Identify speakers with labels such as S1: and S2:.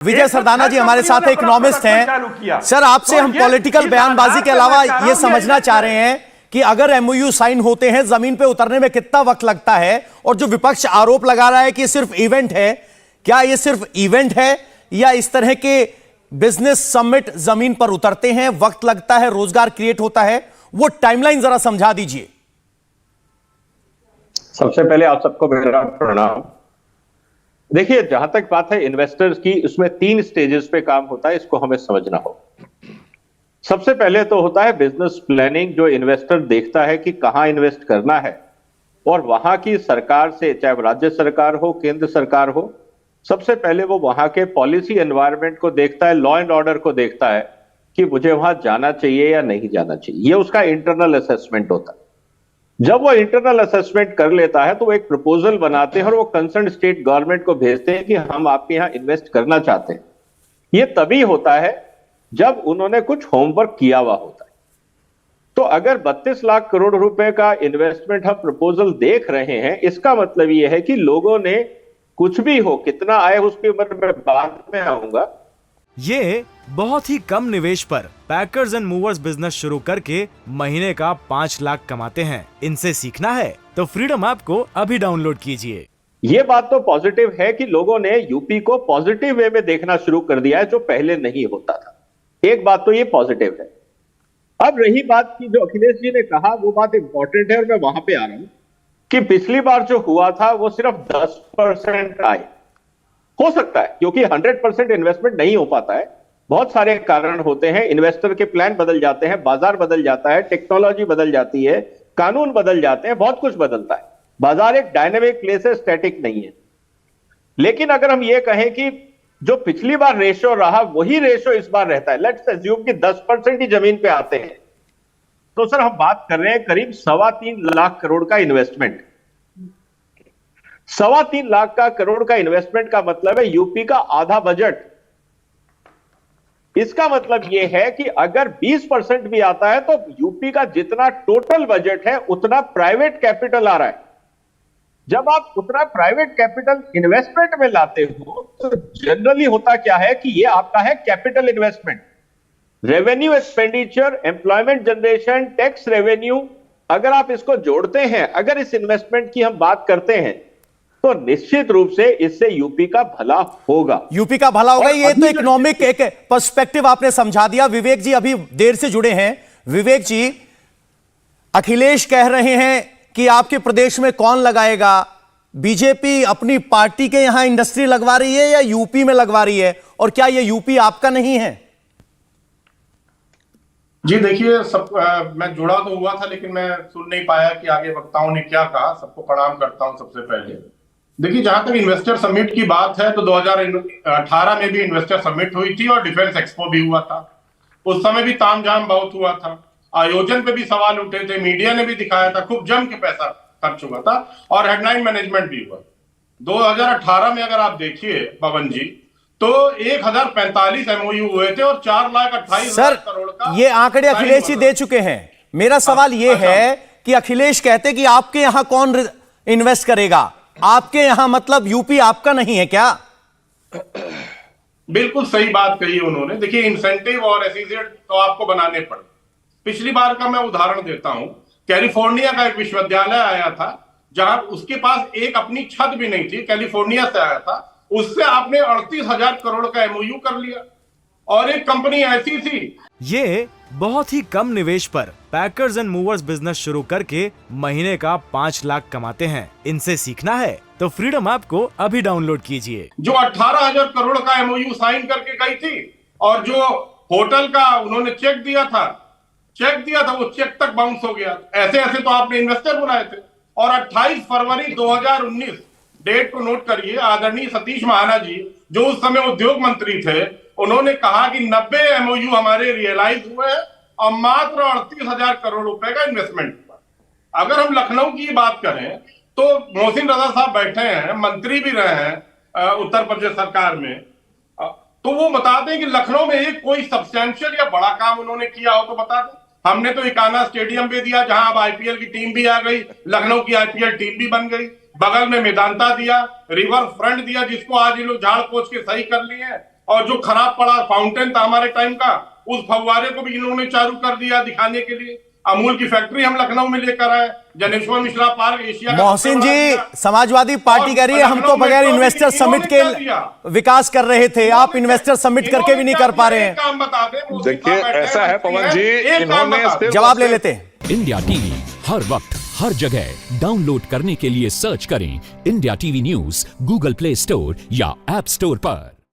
S1: विजय सरदाना जी हमारे साथ इकोनॉमिस्ट हैं। सर, आपसे हम पॉलिटिकल बयानबाजी के अलावा ये समझना चाह रहे हैं कि अगर एमओयू साइन होते हैं, जमीन पे उतरने में कितना वक्त लगता है? और जो विपक्ष आरोप लगा रहा है कि सिर्फ इवेंट है, क्या ये सिर्फ इवेंट है या इस तरह के बिजनेस समिट जमीन पर उतरते हैं, वक्त लगता है, रोजगार क्रिएट होता है? वो टाइमलाइन जरा समझा दीजिए।
S2: सबसे पहले आप सबको मेरा प्रणाम। देखिए, जहां तक बात है इन्वेस्टर्स की, उसमें 3 स्टेजेस पे काम होता है, इसको हमें समझना हो। सबसे पहले तो होता है बिजनेस प्लानिंग, जो इन्वेस्टर देखता है कि कहां इन्वेस्ट करना है, और वहां की सरकार से, चाहे राज्य सरकार हो, केंद्र सरकार हो, सबसे पहले वो वहां के पॉलिसी एनवायरनमेंट को देखता है, लॉ एंड ऑर्डर को देखता है कि मुझे वहां जाना चाहिए या नहीं जाना चाहिए। ये उसका इंटरनल असेसमेंट होता है। जब वो इंटरनल असेसमेंट कर लेता है तो वो एक प्रपोजल बनाते हैं और वो कंसर्न स्टेट गवर्नमेंट को भेजते हैं कि हम आपके यहां इन्वेस्ट करना चाहते हैं। ये तभी होता है जब उन्होंने कुछ होमवर्क किया हुआ होता है। तो अगर 32 लाख करोड़ रुपए का इन्वेस्टमेंट हम प्रपोजल देख रहे हैं, इसका मतलब ये है कि लोगों ने, कुछ भी हो, कितना आए उसके ऊपर मैं बाद में आऊंगा।
S3: ये बहुत ही कम निवेश पर पैकर्स एंड मूवर्स बिजनेस शुरू करके महीने का 5 लाख कमाते हैं। इनसे सीखना है तो फ्रीडम ऐप को अभी डाउनलोड कीजिए।
S2: ये बात तो पॉजिटिव है कि लोगों ने यूपी को पॉजिटिव वे में देखना शुरू कर दिया है, जो पहले नहीं होता था। एक बात तो ये पॉजिटिव है। अब रही बात की जो अखिलेश जी ने कहा, वो बात इंपॉर्टेंट है और मैं वहां पे आ रहा हूं कि पिछली बार जो हुआ था वो सिर्फ 10% आए। हो सकता है क्योंकि 100% इन्वेस्टमेंट नहीं हो पाता है, बहुत सारे कारण होते हैं। इन्वेस्टर के प्लान बदल जाते हैं, बाजार बदल जाता है, टेक्नोलॉजी बदल जाती है, कानून बदल जाते हैं, बहुत कुछ बदलता है। बाजार एक डायनेमिक प्लेस है, स्टैटिक नहीं है। लेकिन अगर हम ये कहें कि जो पिछली बार रेशो रहा वही रेशो इस बार रहता है, लेट्स अज्यूम कि 10% ही जमीन पे आते हैं, तो सर हम बात कर रहे हैं करीब 3.25 लाख करोड़ का इन्वेस्टमेंट। 3.25 लाख का करोड़ का इन्वेस्टमेंट का मतलब है यूपी का आधा बजट। इसका मतलब यह है कि अगर 20% भी आता है तो यूपी का जितना टोटल बजट है उतना प्राइवेट कैपिटल आ रहा है। जब आप उतना प्राइवेट कैपिटल इन्वेस्टमेंट में लाते हो तो जनरली होता क्या है कि यह आपका है capital investment. Revenue expenditure, employment generation, tax revenue, अगर आप इसको जोड़ते हैं, अगर इस इन्वेस्टमेंट की हम बात करते हैं, तो निश्चित रूप से इससे यूपी का भला होगा।
S1: यूपी का भला होगा। ये तो इकोनॉमिक एक पर्सपेक्टिव आपने समझा दिया। विवेक जी अभी देर से जुड़े हैं। विवेक जी, अखिलेश कह रहे हैं कि आपके प्रदेश में कौन लगाएगा? बीजेपी अपनी पार्टी के यहां इंडस्ट्री लगवा रही है या यूपी में लगवा रही है? और क्या ये यूपी आपका नहीं है?
S4: जी देखिए, मैं जुड़ा तो हुआ था लेकिन मैं सुन नहीं पाया कि आगे वक्ताओं ने क्या कहा। सबको प्रणाम करता हूं। सबसे पहले देखिए, जहां तक इन्वेस्टर समिट की बात है तो 2018 में भी इन्वेस्टर समिट हुई थी और डिफेंस एक्सपो भी हुआ था। उस समय भी तामझाम बहुत हुआ था, आयोजन पे भी सवाल उठे थे, मीडिया ने भी दिखाया था, खूब जम के पैसा खर्च हुआ था और हेडलाइन मैनेजमेंट भी हुआ। 2018 में अगर आप देखिए पवन जी, तो 1045 एमओयू हुए थे और 4,28,000 करोड़ का
S1: ये आंकड़े अखिलेश जी दे चुके हैं। मेरा सवाल ये है कि अखिलेश कहते कि आपके यहां कौन इन्वेस्ट करेगा? आपके यहां मतलब यूपी आपका नहीं है क्या?
S4: बिल्कुल सही बात कही उन्होंने। देखिए, इंसेंटिव और एसईजेड तो आपको बनाने पड़े। पिछली बार का मैं उदाहरण देता हूं। कैलिफोर्निया का एक विश्वविद्यालय आया था जहां उसके पास एक अपनी छत भी नहीं थी, कैलिफोर्निया से आया था, उससे आपने 38,000 करोड़ का एमओयू कर लिया। और एक कंपनी ऐसी थी।
S3: ये बहुत ही कम निवेश पर पैकर्स एंड मूवर्स बिजनेस शुरू करके महीने का 5 लाख कमाते हैं। इनसे सीखना है तो फ्रीडम ऐप को अभी डाउनलोड कीजिए।
S4: जो 18,000 करोड़ का एमओयू साइन करके गई थी और जो होटल का उन्होंने चेक दिया था, वो चेक तक बाउंस हो गया। ऐसे ऐसे तो आपने इन्वेस्टर बुलाए थे। और 28 फरवरी 2019, डेट को नोट करिए, आदरणीय सतीश महाना जी जो उस समय उद्योग मंत्री थे, उन्होंने कहा कि 90 एमओयू हमारे रियलाइज हुए हैं और मात्र 38,000 करोड़ रुपए का इन्वेस्टमेंट हुआ। अगर हम लखनऊ की बात करें तो मोहसिन रजा साहब बैठे हैं, मंत्री भी रहे हैं उत्तर प्रदेश सरकार में, तो वो बताते हैं कि लखनऊ में एक कोई सब्सटैंशियल या बड़ा काम उन्होंने किया हो तो बता दें। हमने तो इकाना स्टेडियम भी दिया जहां अब आईपीएल की टीम भी आ गई, लखनऊ की आईपीएल टीम भी बन गई। बगल में मेदांता दिया, रिवर फ्रंट दिया जिसको आज ये लोग झाड़ पोछ के सही कर लिए हैं, और जो खराब पड़ा फाउंटेन था हमारे टाइम का, उस फव्वारे को भी इन्होंने चालू कर दिया दिखाने के लिए। अमूल की फैक्ट्री हम लखनऊ में लेकर आए, जनेश्वर मिश्रा पार्क एशिया का
S1: मोहसिन
S4: सबसे बड़ा
S1: जी,
S4: दिया।
S1: समाजवादी पार्टी कह रही है हम तो बगैर इन्वेस्टर समिट के विकास कर रहे थे, आप इन्वेस्टर समिट करके भी नहीं कर पा रहे हैं।
S4: काम बता दें।
S5: देखिए ऐसा है पवन जी, इन्होंने
S1: जवाब ले लेते हैं।
S6: इंडिया टीवी हर वक्त हर जगह डाउनलोड करने के लिए सर्च करें India TV news Google play store या ऐप स्टोर पर।